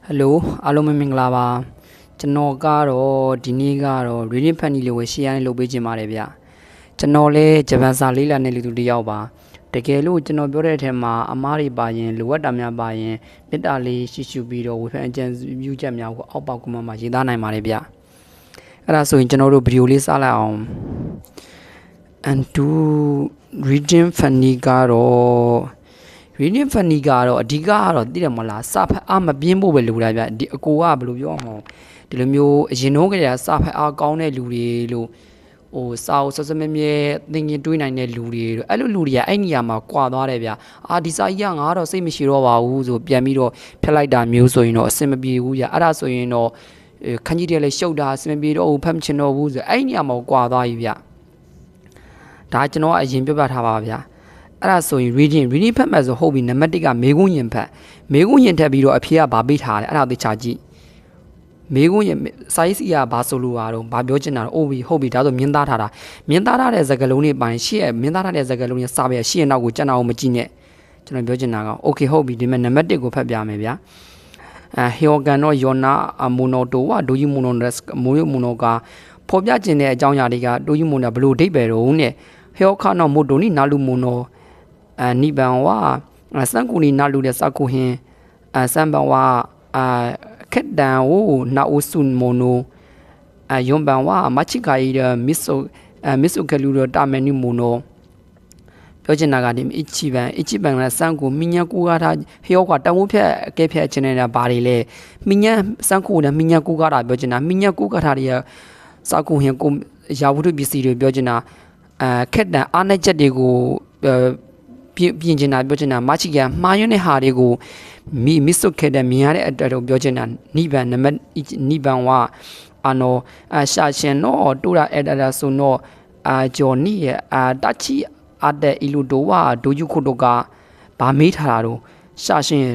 Hello အားလုံးပဲမင်္ဂလာပါကျွန်တော်ကတော့ဒီနေ့ကတော့ reading funny လေးကို share လုပ်ပေးခြင်းပါတယ်ဗျကျွန်တော်လည်းဂျပန်စာလေးလာနေလူတူတယောက်ပါတကယ်လို့ကျွန်တော်ပြောတဲ့အထက်မှာအမားတွေပါရင်လိုအပ်တာများပါရင်မေတ္တာလေးရှိရှုပြီးတော့ဝေဖန်အကြံပြုချက်များကိုအောက်ပါကွန်မန့်မှာရေးသားနိုင်ပါတယ်ဗျအဲ့ဒါဆိုရင်ကျွန်တော်တို့ဗီဒီယိုလေးစလိုက်အောင် and to reading funny ကတော့ reading funny ကတော့အဓိကကတော့သိတယ်မလားစာဖတ်အားမပြင်းဖို့ပဲလိုတာဗျဒီအကိုကဘယ်လိုပြောအောင်ဒီလိုမျိုးအရင်တော့ကတည်းကစာဖတ်အားကောင်းတဲ့လူတွေလို့ဟိုစာအုပ်စစမဲမဲသင်ရင်တွေးနိုင်တဲ့လူတွေလို့အဲ့လိုလူတွေကအဲ့နေရာမှာကွာသွားတယ်ဗျဒီစာကြီးကငါတော့စိတ်မရှိတော့ပါဘူးဆိုပြန်ပြီးတော့ဖျက်လိုက်တာမျိုးဆိုရင်တော့အဆင်မပြေဘူးဗျအဲ့ဒါဆိုရင်တော့ခန်းကြီးတွေလည်းရှုပ်တာအဆင်မပြေတော့ဖတ်မချင်တော့ဘူးဆိုအဲ့နေရာမှာကွာသွားပြီဗျဒါကျွန်တော်ကအရင်ပြပြထားပါဗျအဲ့ဒါဆိုရင် reading ဖတ်မှဆိုဟုတ်ပြီနံပါတ်1ကမေကုန်းရင်ဖတ်မေကုန်းရင်ထပ်ပြီးတော့အဖေကဗာပေးထားတယ်အဲ့ဒါသိချာကြည့်မေကုန်းရင်စာရေးစီကဘာဆိုလိုတာတော့ဘာပြောချင်တာတော့ဟုတ်ပြီဒါဆိုမြင်းသားထားတာမြင်းသားထားတဲ့စကားလုံးတွေပိုင်းရှေ့မြင်းသားထားတဲ့စကားလုံးတွေစာပဲရှေ့နောက်ကိုကျန်တာကိုမကြည့်နဲ့ကျွန်တော်ပြောချင်တာက okay ဟုတ်ပြီဒီမဲ့နံပါတ်1ကိုဖတ်ပြမယ်ဗျာဟီယိုကန်တော့ယောနာမိုနိုတိုဝါဒိုယီမိုနိုဒက်မိုယိုမိုနိုကဖော်ပြခြင်းတဲ့အကြောင်းအရာတွေကဒိုယီမိုနိုဘလို့အဓိပ္ပာယ်တော့နဲ့ဟီယိုခါနော်မိုတိုနီနာလူမိုနိုနိဗ္ဗာန်ဝစံကူနီနာလူတဲ့စကုဟင်စံဘဝခက်တန်ဝနာဥဆွန်မိုနိုယွန်ဘန်ဝမချိကာရီမစ်ဆိုကလူတာမနီမိုနိုပြောချင်တာကဒီအချီပန်ကစံကူမညာကူကားတာဟောကတမိုးဖြက်အကဲဖြက်ချင်နေတာဘာတွေလဲမညာစံကူနဲ့မညာကူကားတာပြောချင်တာမညာကူကားတာတွေကစကုဟင်ကိုရာဝတ္ထုပစ္စည်းတွေပြောချင်တာခက်တန်အားနဲ့ချက်တွေကိုပြင်ချင်တာပြောချင်တာမချီကမှားရွံ့တဲ့ဟာတွေကိုမစ်ဆုတ်ခဲ့တဲ့မြင်ရတဲ့အတတော်ပြောချင်တာနိဗ္ဗာန်နံပါတ်နိဗ္ဗာန်ဝရှာရှင်တော့တူရာအဒါဆိုတော့ဂျော်နီရဲ့တချီအတဲ့အီလူတိုဝါဒိုယူခုတိုကဗာမေးထားတာတော့ရှာရှင်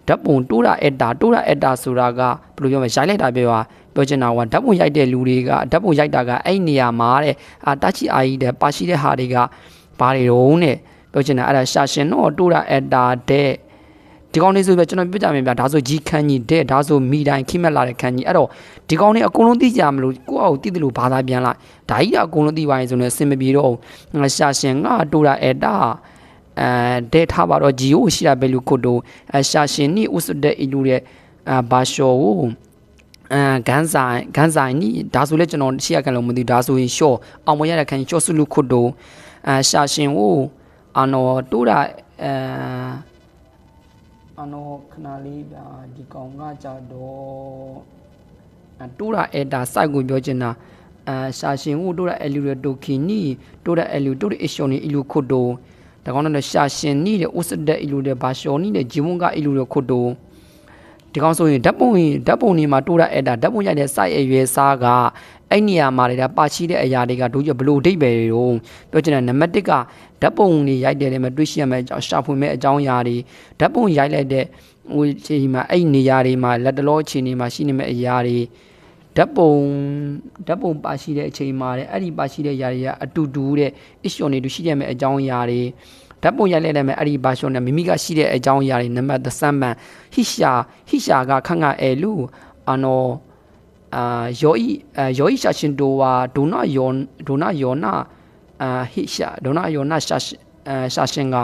ဓာတ်ပုံတူရာအဒါဆိုတာကဘယ်လိုပြောမလဲရိုက်လိုက်တာပြောချင်တာကဓာတ်ပုံရိုက်တဲ့လူတွေကဓာတ်ပုံရိုက်တာကအဲ့နေရာမှာတဲ့တချီအာကြီးတဲ့ပါရှိတဲ့ဟာတွေကဘာတွေတော့နဲ့ပြောချင်တာအဲ့ဒါရှာရှင်တော့တူရာအဒါတဲ့ဒီကောင်းလေးဆိုပြကျွန်တော်ပြကြမယ်ဗျာဒါဆိုဂျီခန်းကြီးတဲ့ဒါဆိုမိတိုင်းခိမက်လာတဲ့ခန်းကြီးအဲ့တော့ဒီကောင်းလေးအကုန်လုံးသိကြမလို့ကိုယ့်အောက်သိတယ်လို့ဘာသာပြန်လိုက်ဒါကြီးကအကုန်လုံးသိပါရင်ဆိုရင်အစင်မပြေတော့ရှာရှင်ကတူရာအဒါတဲ့ထားပါတော့ဂျီကိုရှိတာပဲလို့ခုတို့ရှာရှင်နီဥစတဲ့အီလူတဲ့ဘာရှောကိုဂန်းဆိုင်နီဒါဆိုလဲကျွန်တော်ရှေ့ကလည်းမသိဒါဆိုရင်ရှော့အောင်မရတဲ့ခန်းကြီးရှော့စုလူခုတို့ရှာရှင်ကိုတူရာခဏလေးဗျာဒီကောင်ကကြတော့တူရာအဒါစိုက်ကိုပြောချင်တာရှာရှင်ကိုတူရာအလူရတိုခီနီတူရာအလူတူရာအရှောနီအလူခုတိုဒါကောင်တော့ရှာရှင်နီတဲ့ဥစတဲ့အလူတဲ့ဘာရှောနီတဲ့ဂျီမွန်ကအလူရခုတိုဒီကောင်ဆိုရင်ဓာတ်ပုံနေမှာတူရာအဒါဓာတ်ပုံရိုက်တဲ့စိုက်အရွယ်စားကအဲ့နေရာမှာတွေပါရှိတဲ့အရာတွေကတို့ဘလို့အဓိပ္ပာယ်တွေပြောချင်တာနံပါတ်1ကဓာတ်ပုံတွေရိုက်တယ်လည်းမတွေ့ရှိရမယ်ရှာဖွေမဲ့အကြောင်းအရာတွေဓာတ်ပုံရိုက်လိုက်တဲ့ဟိုချိန်မှာအဲ့နေရာတွေမှာလက်တလောအခြေအနေမှာရှိနေမဲ့အရာတွေဓာတ်ပုံပါရှိတဲ့အချိန်မှာအဲ့ဒီပါရှိတဲ့အရာတွေကအတူတူတဲ့အရှော်နေတူရှိရမဲ့အကြောင်းအရာတွေဓာတ်ပုံရိုက်လိုက်တဲ့မဲ့အဲ့ဒီဘာရှော်နဲ့မိမိကရှိတဲ့အကြောင်းအရာတွေနံပါတ်3မှန်ဟိရှာကခန့်ကအဲလူယောဤရှာရှင်တိုဝါဒိုနာယောနာဟိရှာဒိုနာယောနာရှာရှင်က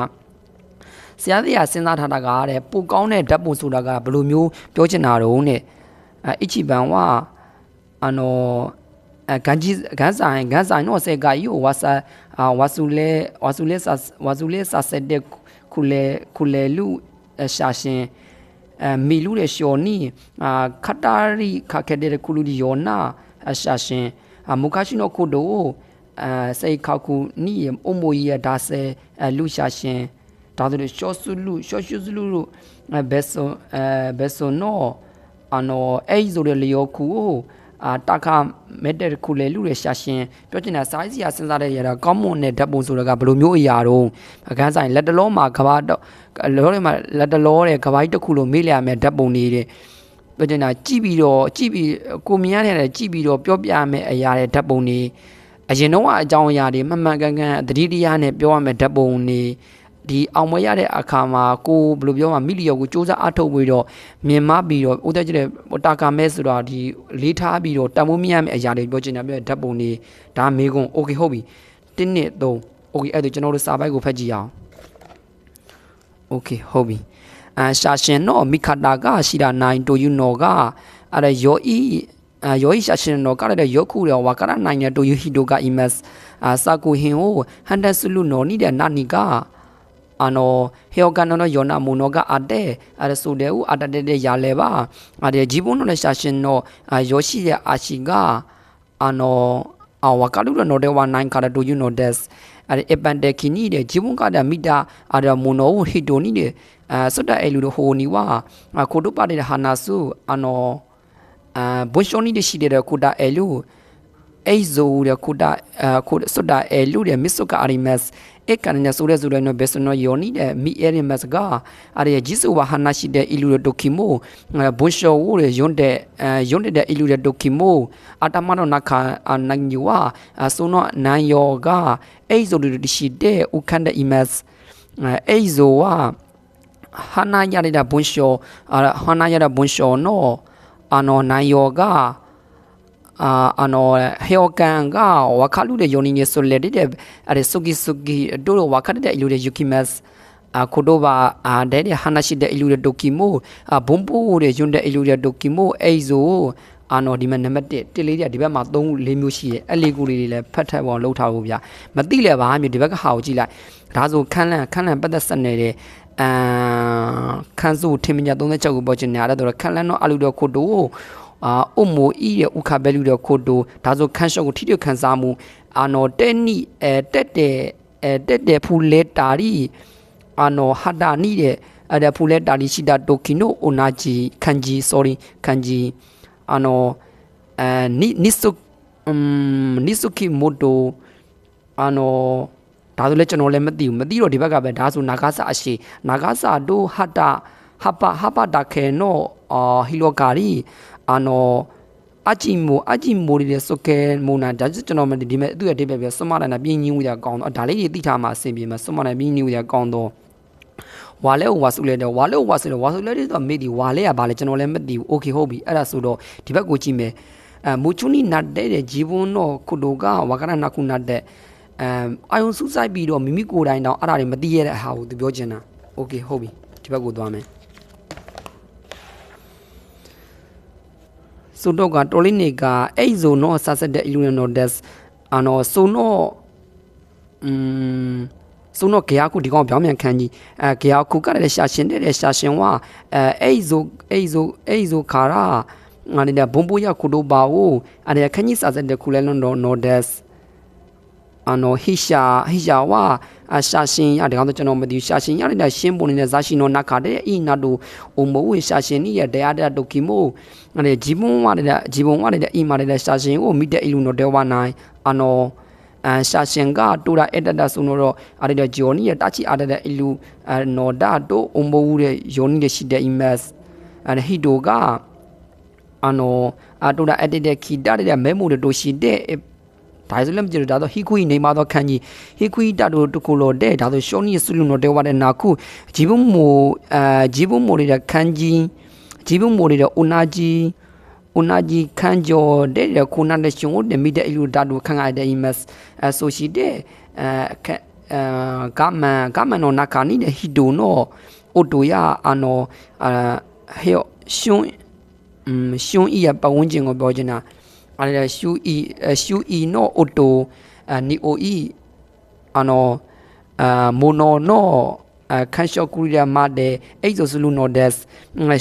ဆရာကြီးစဉ်းစားထားတာကတဲ့ပိုကောင်းတဲ့ဓာတ်ပုံဆိုတာကဘယ်လိုမျိုးပြောချင်တာတော့နဲ့အချီပန်ဝါဂန်ဆိုင်တော့စေကယိုဝါဆူလေစာစတဲ့ခုလေလူရှာရှင်မီလူရဲ့ရှော်နီခတာရီခခဲ့တဲ့ခုလူဒီယောနာရှာရှင်မုခရှိနိုခုဒိုစေခောက်ခုနီအမိုယီယာဒါဆဲလူရှာရှင်ဒါတို့ရှော့ဆူလူဘက်ဆိုနိုအဲဆိုတဲ့လျောခုတာခမဲတဲ့ခုလေလူရဲ့ရှာရှင်ပြောချင်တာစားစီရစဉ်းစားတဲ့ရတာကောင်းမွန်တဲ့ဓာတ်ပုံဆိုတာကဘယ်လိုမျိုးအရာတော့အခန်းဆိုင်လက်တလုံးမှာကဘာလောထဲမှာလက်တလောတဲ့ကဘာကြီးတစ်ခုလိုမေးလျာမယ်ဓာတ်ပုံနေတဲ့ပြောချင်တာကြည့်ပြီးကိုမြင်ရတယ်ကြည့်ပြီးတော့ပြောပြမယ်အရာတဲ့ဓာတ်ပုံတွေအရင်တော့အကြောင်းအရာတွေမှန်ကန်ကန်သတိတရားနဲ့ပြောရမယ်ဓာတ်ပုံတွေ ဒီအောင်မရတဲ့အခါမှာကိုဘယ်လိုပြောမှာမိလျော်ကိုစူးစမ်းအထုတ်ပြီးတော့မြင်မပြီးတော့ဦးသက်ကျတဲ့တာကာမဲဆိုတော့ဒီလေးထားပြီးတော့တမိုးမရမယ့်အရာတွေပြောချင်တာပြဓာတ်ပုံတွေဒါမေကွန်း okay ဟုတ်ပြီ1 2 3 okay အဲ့ဒါကျွန်တော်တို့စာပိုက်ကိုဖတ်ကြည့်အောင် okay ဟုတ်ပြီရှာရှင်တော့မိခတာကရှိတာနိုင်တိုယူနော်ကအဲ့ဒါယောဤရှာရှင်နော်ကလည်းယောခုရောဝါကရနိုင်တဲ့တိုယူဟီတိုက imas စာကိုဟင်ကိုဟန်ဒဆူလူနော်နီတဲ့နာနီကဟေယောကန်နော်ယောနာမူနော်ကအတဲ့အဲ့ဒါဆိုတဲ့ဦးအတတဲ့ရလဲပါအဲ့ဒါဂျီဘုံနော်ရှာရှင်နော်ယောရှိရဲ့အာရှိကဝါကလူနော်တဲ့ဝါနိုင်ခါတိုယူနော်ဒက်အဲ့အပန်တဲ့ခီနီတဲ့ဂျီဘုံကတဲ့မိတာအဲ့ဒါမူနော်ဟီတိုနီတဲ့စွတ်တဲ့အဲ့လူတို့ဟိုနီဝါခိုတိုပါတဲ့ဟာနာစုဘွန်ရှောနီတဲ့ရှိတဲ့ခိုတာအဲ့လူအဲ့ဇိုတဲ့ခိုတာခိုစွတ်တာအဲ့လူတဲ့မစ်ဆုကအာရီမတ်အဲ့ကနေဆိုတဲ့နော်ဘယ်စနော်ယောနီတဲ့မီအဲ့ရမတ်ကအဲ့ဒီဂျီဆူဝါဟာနာရှိတဲ့အီလူဒိုကီမိုဘွန်ရှောဝိုတဲ့ယွန်းတဲ့အီလူတဲ့ဒိုကီမိုအတမနောနခာနိုင်ယူဝါဆိုနော်နန်ယောကအဲ့ဇိုလူရှိတဲ့ဥခန်တဲ့အီမတ်အဲ့ဇိုဝါဟာနာရတဲ့ဘွန်ရှောဟာနာရတဲ့ဘွန်ရှောနော်နိုင်ယောကဟေယောကန်ကဝါခါလူတဲ့ယောနီနေဆိုလေတဲ့အဲ့ဒါဆုကီတို့ဝါခါတဲ့အီလူတဲ့ယူကီမတ်ခိုတိုဘာတဲ့ဟာနာရှိတဲ့အီလူတဲ့ဒိုကီမိုဘုံပူတဲ့ယွန်းတဲ့အီလူတဲ့ဒိုကီမိုအဲ့ဇိုဒီမှာနံပါတ်1တစ်လေးတဲ့ဒီဘက်မှာ3 4မျိုးရှိတယ်အဲ့လေးကူလေးတွေလည်းဖတ်ထက်ပေါ်လှုပ်ထားဖို့ဗျမသိလဲပါမျိုးဒီဘက်ကဟာကိုကြည့်လိုက်ဒါဆိုခန်းလန့်ပတ်သက်ဆက်နေတဲ့ခန်းစုထင်မြင်36ကိုပေါ်ချင်နေရတယ်တော့ခန်းလန့်တော့အလူတော့ခိုတိုအုံမိုဤရဲ့ဥခဘဲလူတော့ခိုတိုဒါဆိုခန်းရှော့ကိုထိထိခန်းစားမှုတဲ့နိတက်ဖူလဲတာရီဟာတာနိတဲ့အဲ့ဒါဖူလဲတာရီရှိတာတိုကီနိုအိုနာဂျီခန်ဂျီ sorry ခန်ဂျီနိဆုကီမိုတိုဒါဆိုလဲကျွန်တော်လည်းမသိတော့ဒီဘက်ကပဲဒါဆိုနာဂါဆာအရှိနာဂါဆာတို့ဟာပါဒါခဲနောဟီလိုကာရီအဂျီမိုရီဆိုကဲမိုနာဒါကျွန်တော်ဒီမဲ့သူ့ရဲ့ဒီဘက်ပဲစွမလာနာပြင်းညင်းဦးရကောင်းတော့ဒါလေးတွေသိထားမှအဆင်ပြေမှာစွမလာပြင်းညင်းဦးရကောင်းတော့ဝါလဲဝါဆူလဲတော့ဝါလဲတော့မေဒီဝါလဲကဘာလဲကျွန်တော်လည်းမသိဘူးโอเคဟုတ်ပြီအဲ့ဒါဆိုတော့ဒီဘက်ကိုကြည့်မယ်မူချူနီနတ်တဲ့ဂျီဘွန်းတော့ခုတိုကဝါကရနာခုနတ်တဲ့အာယုံစူးစိုက်ပြီးတော့မိမိကိုယ်တိုင်တော့အဲ့ဒါတွေမသိရတဲ့ဟာကိုသူပြောချင်တာโอเคဟုတ်ပြီဒီဘက်ကိုသွားမယ်ဆိုတော့ကတော်လေးနေကအဲ့ဇိုနော်ဆာဆက်တဲ့အီလူနော်ဒက်ဆိုနော်ဂေယာခုဒီကောင်ပြောင်းမြန်ခန်းကြီးဂေယာခုကလည်းရှာရှင်တဲ့ရှာရှင်ဝအဲ့ဇိုခါရာငါနေတဲ့ဘုံပိုးရခုတို့ပါဝအဲ့ဒါခန်းကြီးဆာဆက်တဲ့ခုလဲနော်ဒက်ဟီရှာဝါရှာရှင်ရတဲ့ကောင်တော့ကျွန်တော်မသိဘူးရှာရှင်ရတဲ့ရှင်းပုံနေတဲ့ဇာရှိနော်နခါတဲ့အီနာတို့အုံမိုးဝရှာရှင်နီရတရားတဲ့ဒိုကီမိုအဲ့ဒါဂျီဘုံဝါတဲ့အီမာတဲ့ရှာရှင်ကိုမိတဲ့အီလူနော်တဲဝနိုင်ရှာရှင်ကတူရာအက်တတာဆိုတော့အဲ့ဒါဂျော်နီရတာချီအားတဲ့အီလူနော်ဒါတို့အုံမိုးတဲ့ယောနီတဲ့ရှိတဲ့အီမတ်အဲ့ဟီတိုကတူရာအက်တဲ့ခီတာတဲ့မဲမိုတို့ရှိတဲ့ဒါဆိုလည်းမကြည့်တော့ဒါဆိုဟီကွီနေမှာတော့ခန်းကြီးဟီကွီတာတို့တကူလို့တဲ့ဒါဆိုရှောနီဆူလူနော်တဲဝါတဲ့နာခုဂျီဘုံမိုတဲ့ခန်းကြီးဂျီဘုံမိုတဲ့အိုနာဂျီခန်းကျော်တဲ့ခုနတဲ့ရှင်ကိုတမိတဲ့အီလူတာတို့ခန်းရတဲ့အီမတ်ဆိုရှိတဲ့ကမန်နော်နာခါနီတဲ့ဟီတိုနော်အိုတိုရဟေရှွန်းဤရပဝန်းကျင်ကိုပြောချင်တာအဲ့ဒါရှူအီနော်အိုတိုနီအိုအီမိုနိုနော်ခန်းရှော့ကူရီယာမတဲ့အဲ့ဇိုဆူလူနော်ဒက်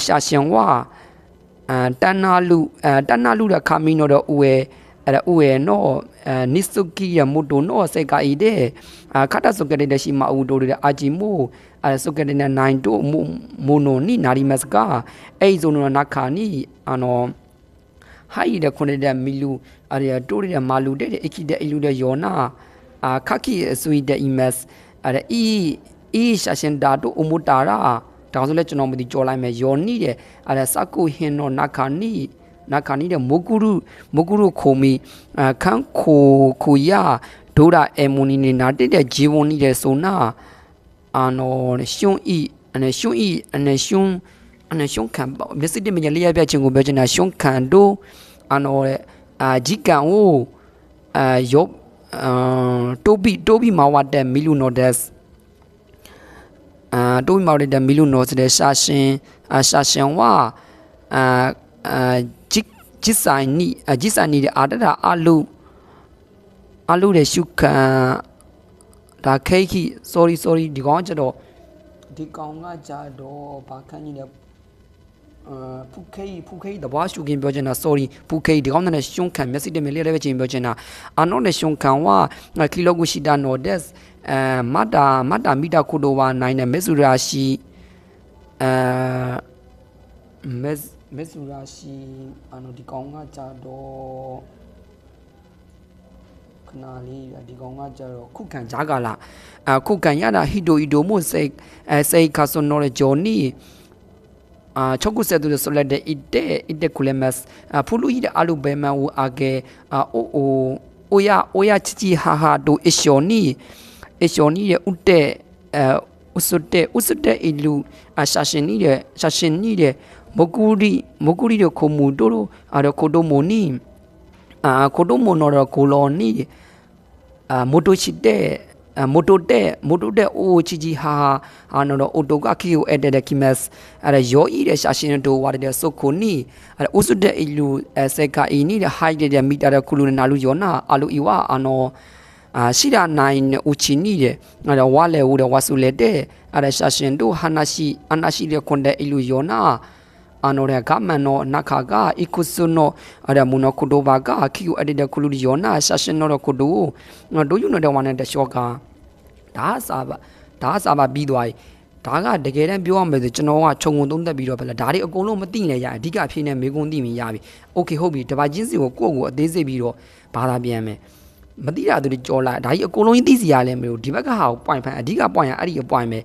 ရှာရှင်ဝါတန်နာလူရခါမီနော်တော့ဦးရဲ့အဲ့ဒါဦးရဲ့နော်နိစုကီယမိုတိုနော်စေကာအီတဲ့ခါတာဆုကတဲ့ရှိမအူတိုတဲ့အာဂျီမိုအဲ့ဆုကတဲ့နိုင်တိုမိုနိုနီနာရီမတ်ကအဲ့ဇိုနော်နာခါနီဟိုင်တဲ့ခုနေတဲ့မီလူအဲ့ဒါတိုးတဲ့မာလူတဲ့အခီတဲ့အီလူတဲ့ယောနာခါကီအဆွီတဲ့အီမတ်အဲ့ဒါရှာရှင်ဒါတိုအမိုတာရာဒါဆိုလဲကျွန်တော်မသိကြော်လိုက်မယ်ယောနီတဲ့အဲ့ဒါစကုဟင်းနော်နာခါနီတဲ့မိုကူရုခိုမီခန်းခိုရဒိုရာအမူနီနေနာတဲ့ဂျီဝနီတဲ့ဆိုနာ凶意凶意凶砍没事的没厉害表情我表情凶砍都几杆哦有都比毛娃的米路诺的都比毛的米路诺的杀生话几三年的阿鲁的修看ဒါခိခိ sorry ဒီကောင်ကကြတော့ဘာခန်းကြီးလဲဖူခိတဘာရှုကင်ပြောချင်တာ sorry ဖူခိဒီကောင်နဲ့ရှုံခံမျက်စိတည်းမလေးလည်းပဲချင်းပြောချင်တာအနော်နဲ့ရှုံခံဝါကီလိုကူရှိတာနော်ဒက်မတာမီတာခုတိုဝါနိုင်နဲ့မက်ဆူရာရှိမက်ဆူရာရှိဒီကောင်ကကြတော့နာလီဒီကောင်ကကြတော့ခုခံကြကလာခုခံရတာဟီတိုမို့စိတ်ခါဆွန်နော်ဂျော်နီချုပ်ကုဆက်သူဆိုလက်တဲ့အစ်တဲ့ကူလမတ်ဖူလူဟီအလူဘဲမန်ဝအာကေအိုယာချီဟာဒိုအရှောနီရဲ့ဥတဲ့ဥစွတဲ့အီလူရှာရှင်နီတဲ့မကူရီတို့ခုံမူတို့ခိုတိုမိုနီခိုတိုမိုနော်ကိုလောနီမိုတိုချီတဲ့မိုတိုတဲ့အိုချီဟာနော်အိုတိုကခီယိုအတဲ့ကီမက်ရောဤတဲ့ရှာရှင်တို့ဝါတဲ့ဆုခုနီဥစွတဲ့အီလူစေကာအီနီတဲ့ဟိုက်တဲ့မီတာတဲ့ကူလူနာလူယောနာအလူအီဝါရှိတာနိုင်ဦးချီနီတဲ့ဝါလေဦးတဲ့ဝါဆူလေတဲ့ရှာရှင်တို့အနာရှိတဲ့ခွန်တဲ့အီလူယောနာရကမနောနခါကအီကုဆုနောမူနောကုဒိုဘာကခီယိုအဒီဒကူလူယောနာရှာရှင်နောကုဒိုဒိုယူနောဒဝါနဲ့တရှောကဒါစာပါပြီးသွားပြီဒါကတကယ်တမ်းပြောရမယ်ဆိုကျွန်တော်ကခြုံငုံသုံးသက်ပြီးတော့ပဲဒါတွေအကုန်လုံးမသိနေရအဓိကအဖြစ်နဲ့မေကွန်းသိမြင်ရပြီโอเคဟုတ်ပြီတပါချင်းစီကိုကိုယ့်အသေးစိတ်ပြီးတော့ဘာသာပြန်မယ်မသိတာသူကြော်လာဒါကြီးအကုန်လုံးသိစီရလဲမလို့ဒီဘက်ကဟာကို point ဖန်အဓိက point ရအဲ့ဒီ point ပဲ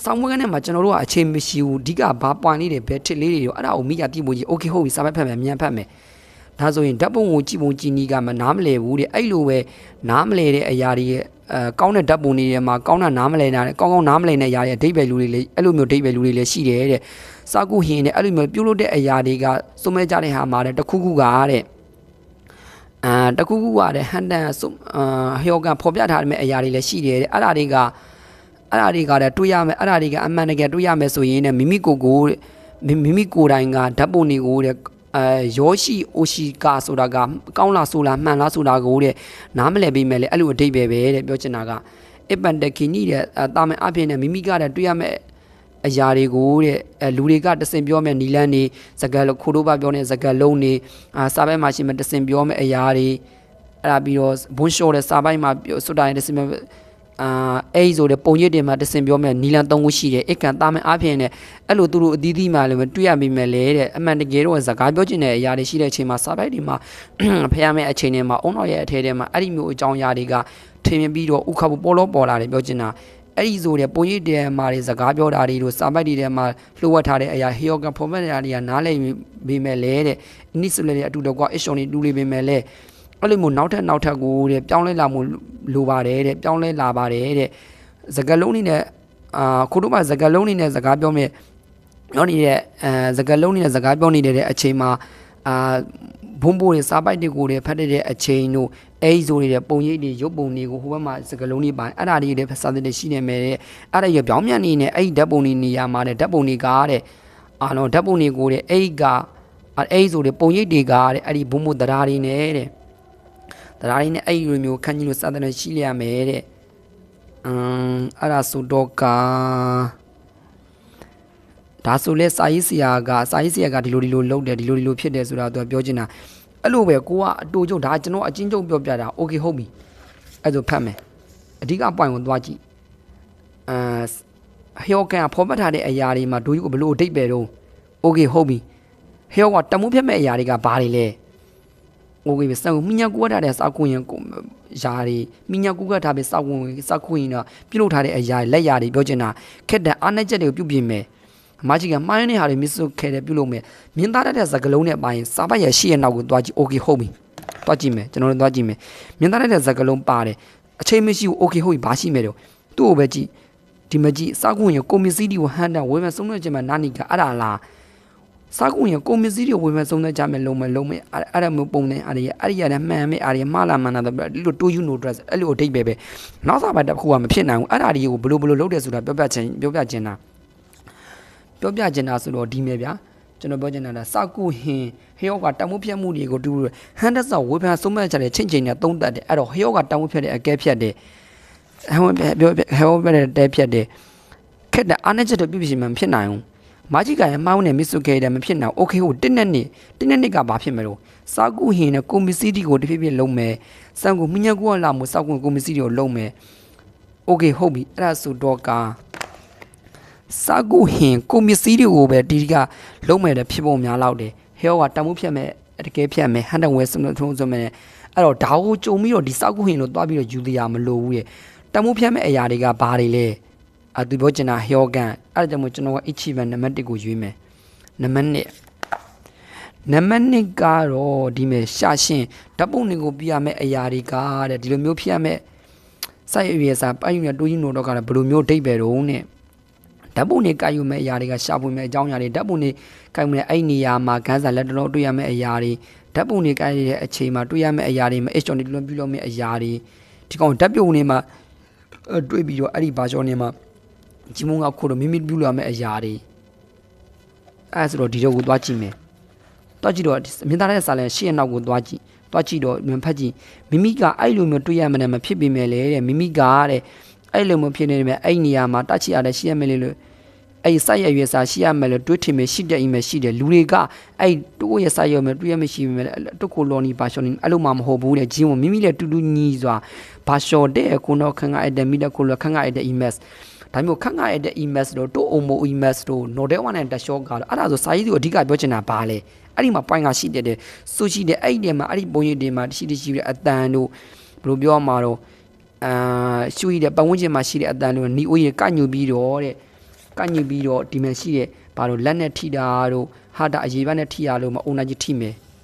ဆောင်းမွေးကနေမှာကျွန်တော်တို့ကအချိန်မရှိဘူးအဓိကဘာ point လေးတွေဘယ်ထစ်လေးတွေရောအဲ့ဒါကိုမိရတိဖို့ကြီး okay ဟုတ်ပြီစာပဲဖတ်မယ်မြန်ဖတ်မယ်ဒါဆိုရင်ဓာတ်ပုံကိုကြည့်ပုံကြည့်နီးကမနားမလဲဘူးတဲ့အဲ့လိုပဲနားမလဲတဲ့အရာတွေရဲ့ကောင်းတဲ့ဓာတ်ပုံတွေထဲမှာကောင်းတာနားမလဲနာကောင်းနားမလဲတဲ့အရာတွေအဓိပ္ပာယ်လူတွေလည်းအဲ့လိုမျိုးအဓိပ္ပာယ်လူတွေလည်းရှိတယ်တဲ့စာကုဟင်းနဲ့အဲ့လိုမျိုးပြုလုပ်တဲ့အရာတွေကစုံမဲကြတဲ့ဟာမှာတဲ့တခုခုကတဲ့တခုခုကတဲ့ဟန်တန်ဟျောကန်ဖော်ပြထားတဲ့အရာတွေလည်းရှိတယ်တဲ့အဲ့ဒါတွေကလည်းတွေးရမယ်အဲ့ဒါတွေကအမှန်တကယ်တွေးရမယ်ဆိုရင်တဲ့မိမိကိုယ်တိုင်ကဓာတ်ပုံတွေကိုတဲ့ယောရှိအိုရှိကာဆိုတာကကောင်းလားဆိုလားမှန်လားဆိုတာကိုတဲ့နားမလည်ပေးမယ်လေအဲ့လိုအဓိပ္ပာယ်ပဲတဲ့ပြောချင်တာကအပန်တခီနီတဲ့တာမန်အဖြစ်နဲ့မိမိကတဲ့တွေးရမယ်အရာတွေကိုတဲ့လူတွေကတစင်ပြောမယ်နီလန်းနေစကားလုံးခိုးတို့ပါပြောနေစကားလုံးနေစာပိုက်မှာရှိမှတစင်ပြောမယ်အရာတွေအဲ့ဒါပြီးတော့ဘွန်းရှော့တဲ့စာပိုက်မှာစွတ်တိုင်းတစင်အဲ့ဆိုတဲ့ပုံရိပ်တွေမှာတစင်ပြောမယ်နီလန်း၃ခုရှိတယ်အကန်တာမန်အဖြစ်နဲ့အဲ့လိုသူတို့အသီးသီးမှလည်းတွေ့ရမိမယ်လေတဲ့အမှန်တကယ်တော့စကားပြောချင်တဲ့အရာတွေရှိတဲ့အချိန်မှာစာပိုက်တွေမှာဖျားမဲ့အချိန်တွေမှာအုံတော်ရဲ့အထဲထဲမှာအဲ့ဒီမျိုးအကြောင်းအရာတွေကထင်မြင်ပြီးတော့ဥခဘပေါ်လာတယ်ပြောချင်တာအဲ့ဒီဆိုတဲ့ပုံရိပ်တွေမှာတွေစကားပြောတာတွေတို့စာပိုက်တွေထဲမှာလှုပ်ဝက်ထားတဲ့အရာဟီယောကန်ဖော်မက်တွေကနားလည်ပြီးမယ်လေတဲ့နိစ်ဆိုလည်းအတူတကွအရှုံတွေတူလေးပြီးမယ်လေအဲ့လိုမျိုးနောက်ထပ်ကိုတဲ့ပြောင်းလဲလာမှုလိုပါတယ်တဲ့ပြောင်းလဲလာပါတယ်တဲ့စကားလုံးနေနဲ့ခိုးတို့မှစကားလုံးနေနဲ့စကားပြောမယ်နောက်နေတဲ့စကားလုံးနေနဲ့စကားပြောနေတဲ့အချိန်မှာဘုံဘိုးတွေစားပိုက်တွေကိုဖတ်တဲ့အချိန်တို့အဲ့ဆိုနေတဲ့ပုံရိပ်တွေရုပ်ပုံတွေကိုဟိုဘက်မှာစကားလုံးတွေပိုင်းအဲ့ဒါတွေလည်းစာသင်တွေရှိနေမယ်တဲ့အဲ့ဒါရပြောင်းမြန်နေနဲ့အဲ့ဒီဓာတ်ပုံတွေနေရာမှာတဲ့ဓာတ်ပုံတွေကတဲ့ဓာတ်ပုံတွေကိုတဲ့အဲ့ဆိုတဲ့ပုံရိပ်တွေကတဲ့အဲ့ဒီဘုံဘိုးတရားတွေနဲ့တဲ့တရားရင်းနဲ့အဲ့လိုမျိုးခန်းကြီးလိုစာသနာရှိလျရမယ်တဲ့အဲ့ဒါဆိုတော့ဒါဆိုလဲစာရေးဆရာကဒီလိုလုပ်တယ်ဒီလိုဖြစ်တယ်ဆိုတာသူကပြောချင်တာအဲ့လိုပဲကိုကအတူချုပ်ဒါကျွန်တော်အချင်းချုပ်ပြောပြတာโอเคဟုတ်ပြီအဲ့ဆိုဖတ်မယ်အဓိက point ကိုသွားကြည့်ဟျောကန်ဖော်မှတ်ထားတဲ့အရာတွေမှာဒိုးကြီးကိုဘလို့အဓိပ္ပာယ်တော့โอเคဟုတ်ပြီဟျောကတမှုဖြစ်မဲ့အရာတွေကဘာတွေလဲโอเคပဲစောမိညာကူကထားတဲ့စောက်ခွင်းယာတွေမိညာကူကထားပြီးစောက်ခွင်းတော့ပြုတ်ထားတဲ့အရာလက်ရာတွေပြောချင်တာခက်တဲ့အားနဲ့ချက်တွေကိုပြုတ်ပြင်မယ်အမကြီးကမှားရတဲ့ဟာတွေမစ်စုခဲတယ်ပြုတ်လို့မယ်မြင်းသားတဲ့စကလုံးနဲ့ပိုင်းစာပတ်ရရှိရဲ့နောက်ကိုသွားကြည့်โอเคဟုတ်ပြီသွားကြည့်မယ်ကျွန်တော်တို့သွားကြည့်မယ်မြင်းသားတဲ့စကလုံးပါတယ်အချိန်မရှိဘူးโอเคဟုတ်ပြီဘာရှိမယ်တော့သူ့ကိုပဲကြည့် ဒီမကြီးစောက်ကွင်းရကိုမစီဒီကိုဟန်တာဝေမဲ့ဆုံးတဲ့ချိန်မှာနာနီကအဲ့ဒါလားစောက်ကွင်းရကိုမစီဒီကိုဝေမဲ့ဆုံးတဲ့ကြမယ်လုံးမဲ့အဲ့ဒါမျိုးပုံနေအဲ့ဒီရတဲ့မှန်မဲ့အဲ့ဒီမှားလာမှန်တာတော့ဒီလိုတိုးယူနိုဒရက်အဲ့လိုအဓိပ္ပာယ်ပဲနောက်စားပါတစ်ခုကမဖြစ်နိုင်ဘူးအဲ့ဒါတွေကိုဘလို့လုပ်တယ်ဆိုတာပြောပြချင်တာဆိုတော့ဒီမဲ့ဗျာကျွန်တော်ပြောချင်တာကစောက်ကွင်းဟင်းဟယောကတမှုဖြတ်မှုတွေကိုတူဟန်တက်ဆောက်ဝေဖန်ဆုံးမဲ့ကြတဲ့ချင်းချင်းနဲ့သုံးတတ်တယ်အဲ့တော့ဟယောကတမှုဖြတ်တဲ့အကဲဖြတ်တယ်ဟဲ့တဲဖြတ်တယ်ခက်တဲ့အားနဲ့ချက်တော့ပြပြရှင်မှဖြစ်နိုင်ဘူးမာကြီးကရမောင်းနဲ့မစ်ဆုခဲ့တယ်မဖြစ်နိုင်โอเคဟိုတင်းနဲ့ကဘာဖြစ်မလို့စောက်ကူဟင်းနဲ့ကိုမစီတီကိုတဖြည်းဖြည်းလုံးမယ်စံကိုမြညာကူကလာမို့စောက်ကူကိုမစီတီကိုလုံးမယ်โอเคဟုတ်ပြီအဲ့ဒါဆိုတော့ကစောက်ကူဟင်းကိုမစီတီကိုပဲဒီကလုံးမယ်တဲ့ဖြစ်ပုံများလောက်တယ်ဟဲ့ကတမှုဖြတ်မဲ့တကယ်ဖြတ်မဲ့ဟန်တဝဲစမထုံးစမဲ့အဲ့တော့ဒါကိုကြုံပြီးတော့ဒီစောက်ကူဟင်းလို့တွားပြီးတော့ယူတရားမလိုဘူးရဲ့တမှုဖြတ်မဲ့အရာတွေကဘာတွေလဲသူပြောချင်တာဟျောကန်အဲ့ဒါကြောင့်မို့ကျွန်တော်ကအချီပဲနံပါတ်1ကိုရွေးမယ်နံပါတ်2ကတော့ဒီမဲ့ရှာရှင်းဓာတ်ပုံတွေကိုပြရမယ့်အရာတွေကတဲ့ဒီလိုမျိုးဖြစ်ရမယ့်စိုက်ရွေးစားပိုင်ရတိုးကြီးနိုတော့ကလည်းဘယ်လိုမျိုးဒိတ်ပဲတော့နဲ့ဓာတ်ပုံတွေကယူမဲ့အရာတွေကရှာဖွေမဲ့အကြောင်းအရာတွေဓာတ်ပုံတွေကယူမဲ့အဲ့နေရာမှာခန်းစာလက်တော်တွေ့ရမယ့်အရာတွေဓာတ်ပုံတွေကယူတဲ့အချိန်မှာတွေ့ရမယ့်အရာတွေမှာ H တွေလွန်ပြုလုပ်မယ့်အရာတွေဒီကောင်ဓာတ်ပြုံတွေမှာတွေ့ပြီးတော့အဲ့ဒီဘာကျော်နေမှာဂျီမုံကခုတော့မိမိပြုလုပ်ရမယ့်အရာတွေအဲ့ဆိုတော့ဒီတော့ကိုသွားကြည့်မယ်သွားကြည့်တော့မြင်သားတဲ့စာလဲရှေ့နောက်ကိုသွားကြည့်တော့ဖတ်ကြည့်မိမိကအဲ့လိုမျိုးတွေ့ရမှန်းမဖြစ်ပေမဲ့လေတဲ့မိမိကတဲ့အဲ့လိုမျိုးဖြစ်နေတယ်အဲ့နေရာမှာတချိရတယ်ရှိရမယ်လို့အဲ့စိုက်ရရွေးစာရှိရမယ်လို့တွေးထင်မယ်ရှိတဲ့အိမ်မယ်ရှိတယ်လူတွေကအဲ့တိုးရစိုက်ရမယ်တွေ့ရမရှိမယ်တုတ်ကိုလော်နီဘာရှော်နီအဲ့လိုမှမဟုတ်ဘူးတဲ့ဂျင်းကမိမိလည်းတူတူညီစွာဘာရှော်တဲ့ကိုတော့ခန့်အဲ့တဲ့မိတဲ့ကိုလည်းခန့်အဲ့တဲ့ emailဒါမျိုးခန့်ရတဲ့ email တို့တိုးအုံမို email တို့ node 1 နဲ့ dashaw ကတော့အဲ့ဒါဆိုစာရေးသူအဓိကပြောချင်တာဘာလဲအဲ့ဒီမှာ point ကရှိတဲ့ဆိုရှိတဲ့အဲ့ဒီမှာအဲ့ဒီပုံရိပ်တွေမှာရှိတဲ့အတန်တို့ဘယ်လိုပြောမှာတော့ရှူရတဲ့ပတ်ဝန်းကျင်မှာရှိတဲ့အတန်တို့နီအိုးရကညူပြီးတော့ဒီမှာရှိတဲ့ဘာလို့လက်နဲ့ထိတာတို့ဟာတာအရေးပါနဲ့ထိရလို့မအုံနာကြီးထိမယ်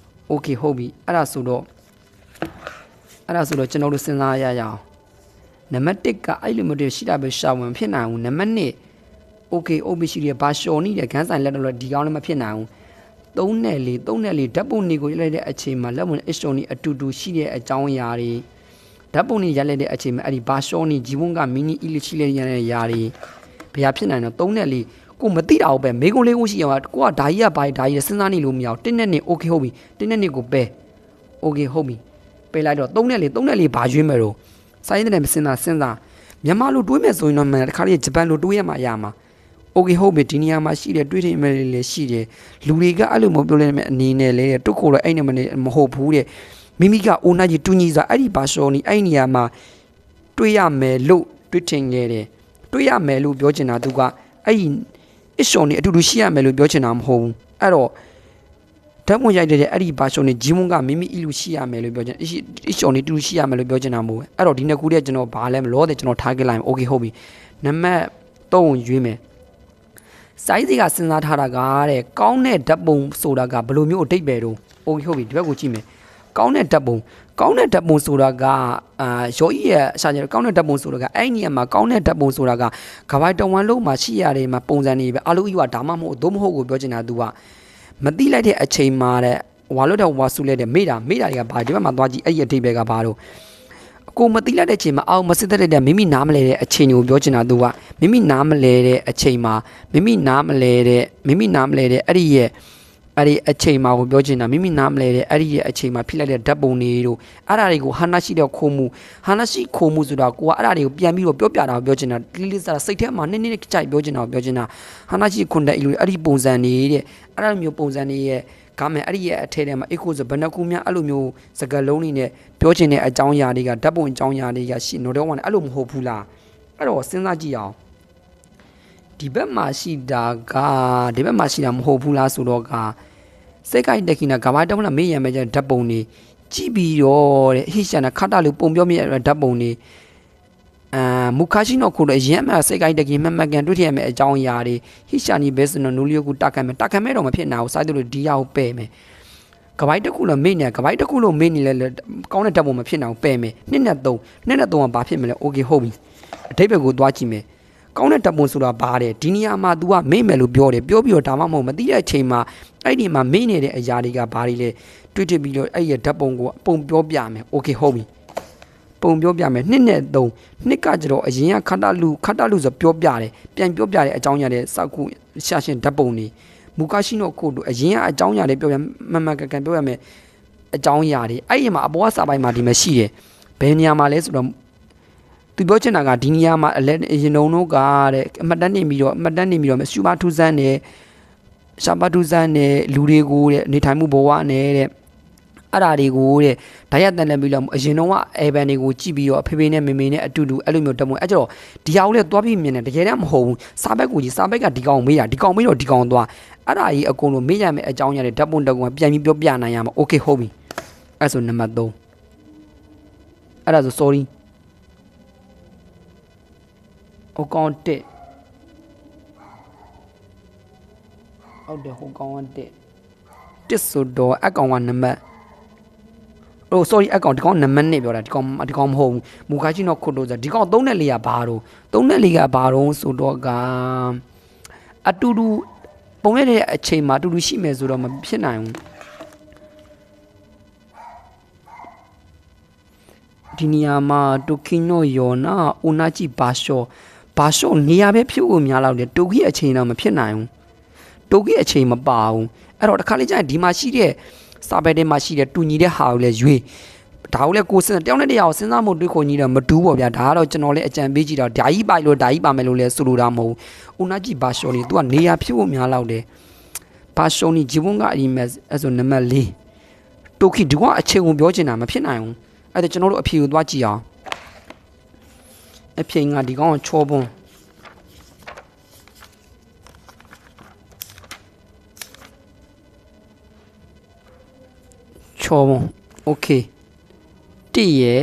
okay ဟုတ်ပြီအဲ့ဒါဆိုတော့ကျွန်တော်တို့စဉ်းစားရအောင်နံပါတ်1ကအဲ့လိုမျိုးတွေရှိတာပဲရှာဝင်ဖြစ်နိုင်ဘူးနံပါတ်2 okay အိုဘီရှိရဘာရှော်နေတဲ့ခန်းဆိုင်လက်တော့ဒီကောင်းလည်းမဖြစ်နိုင်ဘူး3နဲ့4ဓာတ်ပုံတွေကိုရိုက်လိုက်တဲ့အချိန်မှာလက်ဝင်အရှော်နီအတူတူရှိတဲ့အကြောင်းအရာတွေဓာတ်ပုံတွေရိုက်လိုက်တဲ့အချိန်မှာအဲ့ဒီဘာရှော်နီဂျီဝုံကမီနီအီလီရှိလိုက်ရတဲ့အရာတွေဘယ်ဟာဖြစ်နိုင်တော့3နဲ့4ကိုမသိတာဘူးပဲမေကုန်းလေးကိုရှိအောင်ကိုကဓာကြီးကဘာဓာကြီးစဉ်းစားနေလို့မရအောင်1နဲ့2 okay ဟုတ်ပြီ1နဲ့2ကိုပဲ okay ဟုတ်ပြီပေးလိုက်တော့3နဲ့4ဘာရွေးမယ်တော့စာရင်းတဲ့စဉ်းစားမြန်မာလိုတွေးမယ်ဆိုရင်တော့မှတခါလေးဂျပန်လိုတွေးရမှာရမှာโอเคဟုတ်ပြီဒီနေရာမှာရှိတယ်တွေးထင်မယ်လေရှိတယ်လူတွေကအဲ့လိုမပြောလဲမယ့်အနေနဲ့လေတုတ်ခိုတော့အဲ့နဲ့မဟုတ်ဘူးတဲ့မိမိကအိုနာကြီးတူညီစွာအဲ့ဒီဘာရှော်နီအဲ့နေရာမှာတွေးရမယ်လို့တွေးထင်ခဲ့တယ်တွေးရမယ်လို့ပြောချင်တာသူကအဲ့ဒီအရှော်နီအတူတူရှိရမယ်လို့ပြောချင်တာမဟုတ်ဘူးအဲ့တော့ဓာတ်ပုံရိုက်တဲ့အဲ့ဒီဘာရှော်နီဂျီမုံကမိမိအီလူရှိရမယ်လို့ပြောချင်အရှော်နီတူရှိရမယ်လို့ပြောချင်တာမဟုတ်ဘူးအဲ့တော့ဒီနှစ်ခုတည်းကျွန်တော်ဘာလဲမလို့တဲ့ကျွန်တော်ထားခဲ့လိုက်โอเคဟုတ်ပြီနံပါတ်3ရွေးမယ်စိုင်းစီကစဉ်းစားထားတာကတဲ့ကောင်းတဲ့ဓာတ်ပုံဆိုတာကဘယ်လိုမျိုးအတိတ်ပဲတော့โอเคဟုတ်ပြီဒီဘက်ကိုကြည့်မယ်ကောင်းတဲ့ဓာတ်ပုံဆိုတာကရောဤရဲ့အရှာကျကောင်းတဲ့ဓာတ်ပုံဆိုတာကအဲ့ဒီနေရာမှာကောင်းတဲ့ဓာတ်ပုံဆိုတာကကဘာတဝန်လုံးမှာရှိရတယ်မှာပုံစံနေပဲအလိုကြီးကဒါမှမဟုတ်သို့မဟုတ်ကိုပြောချင်တာ तू ကမတိလိုက်တဲ့အချိန်မှာတဲ့ဝါလို့တော့ဝါဆူလိုက်တဲ့မေးတာတွေကဘာဒီဘက်မှာသွားကြည့်အဲ့ဒီအတိတ်ပဲကဘာတော့ကိုမတိလိုက်တဲ့အချိန်မှာအောင်မစစ်တဲ့မိမိနားမလဲတဲ့အချိန်ကိုပြောချင်တာ तू ကမိမိနားမလဲတဲ့အချိန်မှာမိမိနားမလဲတဲ့အဲ့ဒီရဲ့အဲ့ဒီအချိန်မှာကိုပြောချင်တာမိမိနားမလဲတဲ့အဲ့ဒီရဲ့အချိန်မှာဖြစ်လိုက်တဲ့ဓာတ်ပုံတွေတို့အဲ့ဒါတွေကိုဟာနာရှိတဲ့ခိုးမှုဆိုတာကိုကအဲ့ဒါတွေကိုပြန်ပြီးတော့ပြောပြတာကိုပြောချင်တာလေးစားစိတ်ထဲမှာနည်းကြိုက်ပြောချင်တာကိုပြောချင်တာဟာနာရှိခွန်တဲ့အီလိုအဲ့ဒီပုံစံတွေတဲ့အဲ့ဒါမျိုးပုံစံတွေရဲ့ကာမယ်အဲ့ဒီရဲ့အထဲထဲမှာအိတ်ကိုစဘဏ္ဍကူများအဲ့လိုမျိုးစကားလုံးတွေနဲ့ပြောချင်တဲ့အကြောင်းအရာတွေကဓာတ်ပုံအကြောင်းအရာတွေကရှိနော်တော့အဲ့လိုမဟုတ်ဘူးလားအဲ့တော့စဉ်းစားကြည့်အောင်ဒီဘက်မှာရှိတာမဟုတ်ဘူးလားဆိုတော့ကစိတ်ကိုက်တက်ခိနာကဘာတောင်းလာမေးရမယ်ကျဓာတ်ပုံတွေကြည့်ပြီးတော့တဲ့ဟိရှာနာခတာလို့ပုံပြောမြဲဓာတ်ပုံတွေမူခါရှိနော်ခုတော့ရမ်းမှာစိတ်ကိုက်တက်ခိမှတ်ကန်တွေ့ထရမယ်အကြောင်းအရာတွေဟိရှာနီဘဲစနော်နူလီယိုကူတက်ခံမဲ့တော့မဖြစ်နိုင်ဘူးစိုက်တို့ဒီရောက်ပဲ့မယ်ကဘာတစ်ခုလို့မေးနေလဲကောင်းတဲ့ဓာတ်ပုံမဖြစ်နိုင်ဘူးပဲ့မယ်2နဲ့3ကဘာဖြစ်မလဲโอเคဟုတ်ပြီအထိပ္ပယ်ကိုသွားကြည့်မယ် ကောင်းတဲ့ဓာတ်ပုံဆိုတာပါတယ်ဒီနေရာမှာ तू ကမေ့မယ်လို့ပြောတယ်ပြောပြီးတော့ဒါမှမဟုတ်မသိတဲ့အချိန်မှာအဲ့ဒီမှာမေ့နေတဲ့အရာတွေကဘာတွေလဲတွေ့ပြီးတော့အဲ့ရဓာတ်ပုံကိုပုံပြောပြမယ်โอเคဟုတ်ပြီပုံပြောပြမယ်နှစ်နဲ့3နှစ်ကကျတော့အရင်ကခတ္တလူဆိုပြောပြတယ်ပြန်ပြောပြတဲ့အကြောင်းအရာတွေစောက်ခုရှာရှင်ဓာတ်ပုံတွေမူကာရှိနိုကိုတို့အရင်ကအကြောင်းအရာတွေပြောပြမှန်ကန်ပြောရမယ်အကြောင်းအရာတွေအဲ့ဒီမှာအပေါ်ကစာပိုင်မှာဒီမှာရှိတယ်ဘယ်နေရာမှာလဲဆိုတော့သူပြောချင်တာကဒီနေရာမှာအရင်တုန်းကတဲ့အမှတ်တမ်းနေပြီးတော့ရှူပါထူးဆန်းနဲ့ရှာပါထူးဆန်းနဲ့လူတွေကိုတဲ့နေထိုင်မှုဘဝနဲ့တဲ့အဲ့ဒါတွေကိုတဲ့ဓာတ်ရတန်တယ်ပြီးတော့အရင်တုန်းကအဲဘန်တွေကိုကြည့်ပြီးတော့အဖေဖေနဲ့မေမေနဲ့အတူတူအဲ့လိုမျိုးတက်မွေးအဲ့ကျတော့ဒီဟာကိုလည်းသွားပြီးမြင်တယ်တကယ်တမ်းမဟုတ်ဘူးစာဘက်ကိုကြီးစာဘက်ကဒီကောင်မေးတာဒီကောင်မေးတော့ဒီကောင်သွားအဲ့ဒါကြီးအကုန်လုံးမေးရမယ်အကြောင်းရတယ်ဓာတ်ပုံတက်ကောင်ပြန်ပြီးပြောပြနိုင်ရမှာโอเคဟုတ်ပြီအဲ့ဆိုနံပါတ်3အဲ့ဒါဆို sorry ဟိုကောင်တက်ဟုတ်တယ်ဟိုကောင်တက်ဆိုတော့အကောင်ကနံပါတ်sorry အကောင်ဒီကောင်နံပါတ်1ပြောတာဒီကောင်မဟုတ်ဘူးမူခါချင်းတော့ခုတ်လို့ဆိုဒီကောင်3နဲ့4ကဘာတော့3နဲ့4ကဘာတော့ဆိုတော့ကအတူတူပုံရတဲ့အချိန်မှာအတူတူရှိမယ်ဆိုတော့မဖြစ်နိုင်ဘူးဒီနေရာမှာတိုကီနိုယောနာအိုနာချီဘာရှောနေရာပဲဖြစ်ဖို့များလောက်တယ်တိုကီအချိန်တော့မဖြစ်နိုင်ဘူးတိုကီအချိန်မပါဘူးအဲ့တော့တစ်ခါလေးကျရင်ဒီမှာရှိတဲ့စာပဲထဲမှာရှိတဲ့တူညီတဲ့ဟာကိုလည်းရွေးဒါကိုလည်းကိုစင်တယောက်နဲ့တယောက်စဉ်းစားမှုတွေးခေါ်ညီတော့မတူးပေါ့ဗျာဒါကတော့ကျွန်တော်လည်းအကြံပေးကြည့်တော့ဓာကြီးပိုက်လို့ဓာကြီးပါမယ်လို့လည်းဆိုလိုတာမဟုတ်ဘူးအိုနာချီဘာရှောနေ तू ကနေရာဖြစ်ဖို့များလောက်တယ်ဘာရှောနေဂျီဝန်ကအီမက်အဲ့ဆိုနံပါတ်4တိုကီဒီကအချိန်ကိုပြောချင်တာမဖြစ်နိုင်ဘူးအဲ့ဒါကျွန်တော်တို့အဖြေကိုသွားကြည့်အောင်အဖြေကဒီကောင်ချောပွန်းချောပွန်းโอเค1ရယ်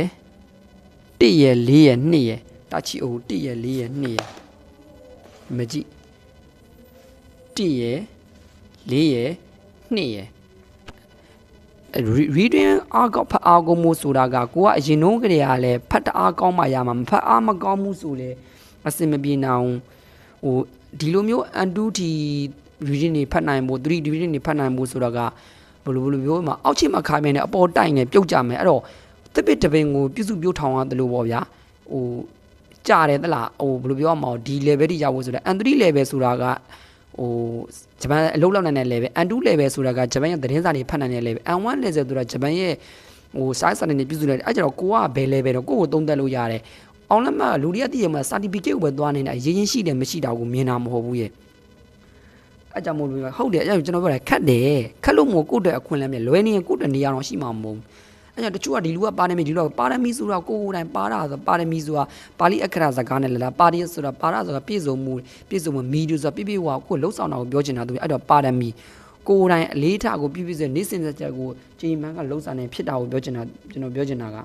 4ရယ်2ရယ်တာချီအို1ရယ်4ရယ်2ရယ်မကြည့်1ရယ်4ရယ်2ရယ်reading အားကောက်ဖတ်အားကောင်းမှုဆိုတာကကိုကအရင်နှုန်းကလေးကလည်းဖတ်တအားကောင်းမှရမှာမဖတ်အားမကောင်းမှုဆိုလေအစင်မပြေနိုင်ဟိုဒီလိုမျိုး N2T reading တွေဖတ်နိုင်ဖို့ 3D reading တွေဖတ်နိုင်ဖို့ဆိုတာကဘယ်လိုမျိုးမှာအောက်ချိတ်မှာခါမြင်နေအပေါ်တိုင်နေပြုတ်ကြမယ်အဲ့တော့တစ်ပစ်တစ်ပင်ကိုပြုစုပြုတ်ထောင်ရတယ်လို့ပေါ့ဗျာဟိုကြားတယ်သလားဟိုဘယ်လိုပြောရမလဲဒီ level တွေရောက်ဖို့ဆိုတာ N3 level ဆိုတာကဟိုဂျပန်အလုပ်လောက်နိုင်တဲ့ level N2 level ဆိုတာကဂျပန်ရဲ့သတင်းစာတွေဖတ်နိုင်တဲ့ level N1 level ဆိုတာဂျပန်ရဲ့ဟို size စာတွေပြုစုနေတယ်အဲ့ကြတော့ကိုကဘယ် level တော့ကိုကိုသုံးသပ်လို့ရတယ်အောင်လက်မှလူတွေကတည်ရမှာ certificate ကိုပဲသွားနေတာရင်းရင်ရှိတယ်မရှိတာကိုမြင်တာမဟုတ်ဘူးရဲ့အဲ့ကြောင့်မို့လို့ဟုတ်တယ်အဲ့ကျွန်တော်ပြောတာခက်တယ်ခက်လို့မို့ကိုယ့်အတွက်အခွင့်အလမ်းမြဲလွယ်နေရင်ကိုယ့်အတွက်နေရာတော့ရှိမှာမဟုတ်ဘူးအဲ့ကြောင့်တချို့ကဒီလူကပါရမီဒီလိုပါရမီဆိုတာကိုယ်တိုင်ပါတာဆိုပါရမီဆိုတာပါဠိအခရစကားနဲ့လားပါဠိဆိုတာပါရဆိုတာပြည့်စုံမှုမီဒီဆိုတာပြည့်ဝကိုလှုပ်ဆောင်တာကိုပြောချင်တာသူအဲ့တော့ပါရမီကိုယ်တိုင်အလေးထားကိုပြည့်စုံနေစင်စက်ချက်ကိုကြည်မှန်းကလှုပ်ဆောင်နေဖြစ်တာကိုပြောချင်တာကျွန်တော်ပြောချင်တာက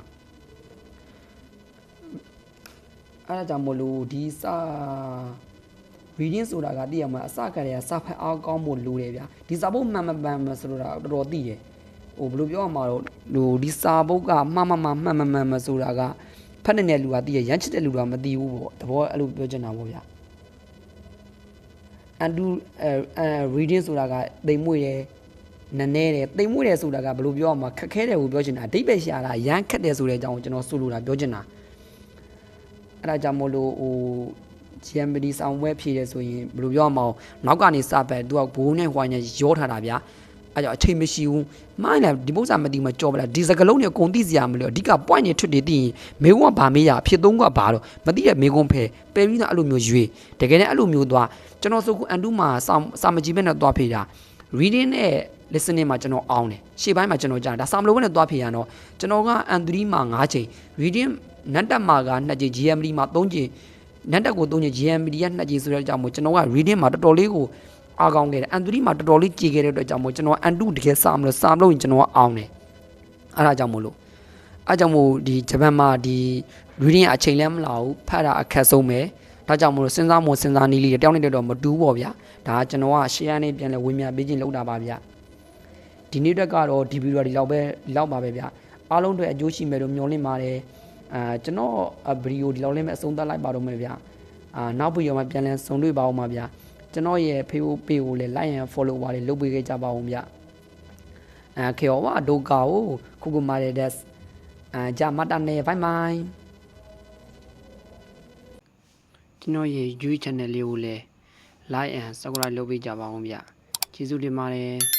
အဲ့ဒါကြောင့်မို့လို့ဒီစာ reading ဆိုတာကတည်ရမှာအစကတည်းကစာဖတ်အားကောင်းဖို့လိုတယ်ဗျာဒီစာပုတ်မှန်ဆိုတော့တော်တော်သိတယ်ဟိုဘယ်လိုပြောရမှာတော့ဒီစာပုတ်ကမှန်ဆိုတာကဖတ်နေတဲ့လူကသိရရမ်းချစ်တဲ့လူကမသိဘူးပေါ့တဘောအဲ့လိုပြောချင်တာပေါ့ဗျာreading ဆိုတာကသိမ်မွေ့တယ်နည်းနည်းတယ်သိမ်မွေ့တယ်ဆိုတာကဘယ်လိုပြောရမှာခက်ခဲတယ်ကိုပြောချင်တာအဓိပ္ပာယ်ရှာတာရမ်းခက်တယ်ဆိုတဲ့အကြောင်းကိုကျွန်တော်ဆိုလိုတာပြောချင်တာအဲ့ဒါကြောင့်မို့လို့ဟို GMD ဆောင်ဝဲဖြည့်တယ်ဆိုရင်ဘယ်လိုပြောရမလဲနောက်ကနေစပတ်သူကဘိုးနဲ့ဟွိုင်းနဲ့ရောထားတာဗျာအဲ့ကြောင့်အချိန်မရှိဘူးမိုင်းလည်းဒီပု္ပ္ပစာမသိမှကြော်ပလာဒီစကလုံးနဲ့ကုန်သိစရာမလိုအဓိက point နဲ့ထွတ်တွေသိရင်မေကုန်းကဗာမေးရဖြစ်သုံးကဘာတော့မသိတဲ့မေကုန်းဖဲပယ်ပြီးသားအဲ့လိုမျိုးရွေးတကယ်နဲ့အဲ့လိုမျိုးသွားကျွန်တော်ဆိုခု N2 မှာစာမကြည့်ဘဲနဲ့သွားဖြေတာ reading နဲ့ listening မှာကျွန်တော်အောင်းတယ်ရှေ့ပိုင်းမှာကျွန်တော်ကြားဒါစာမလို့ဘဲနဲ့သွားဖြေရတော့ကျွန်တော်က N3 မှာ9ချိန် reading နတ်တက်မှာက2ချိန် GMD မှာ3ချိန်နတ်တက်ကို3ချိန် GMD က2ချိန်ဆိုတဲ့အကြောင်းမို့ကျွန်တော်က reading မှာတော်တော်လေးကိုအားကောင်းခဲ့တယ် N3 မှာတော်တော်လေးကြည်ခဲ့တဲ့အတွက်ကြောင့်မို့ကျွန်တော် N2 တကယ်စာမလို့ရင်ကျွန်တော်ကအောင်းတယ်အဲ့ဒါကြောင့်မို့လို့ဒီဂျပန်မှာဒီ reading အချိန်လည်းမလာဘူးဖတ်တာအခက်ဆုံးပဲဒါကြောင့်မို့လို့စဉ်းစားနည်းလေးတယောက်နဲ့တယောက်မတူပေါ့ဗျာဒါကကျွန်တော်က share နဲ့ပြန်လဲဝေမျှပေးခြင်းလုပ်တာပါဗျာဒီနေ့တက်ကတော့ဒီဗီဒီယိုဒီလောက်ပါပဲဗျာအားလုံးအတွက်အကျိုးရှိမယ်လို့မျှော်လင့်ပါတယ်ကျွန်တော်ဗီဒီယိုဒီလောက်လေးပဲအဆုံးသတ်လိုက်ပါတော့မယ်ဗျာ နောက်ပြီးတော့မှပြန်လည်ဆုံတွေ့ပါအောင်ပါဗျကျွန်တော်ရဲ့ Facebook page ကိုလည်း like and follow ပါလေလုပ်ပေးခဲ့ကြပါအောင်ဗျခေဝါဒိုကာကိုခုကမာရဲဒက်ဂျာမတာနေဘိုင်ဘိုင်ကျွန်တော်ရဲ့ YouTube channel လေးကိုလည်း like and subscribe လုပ်ပေးကြပါအောင်ဗျကျေးဇူးတင်ပါတယ်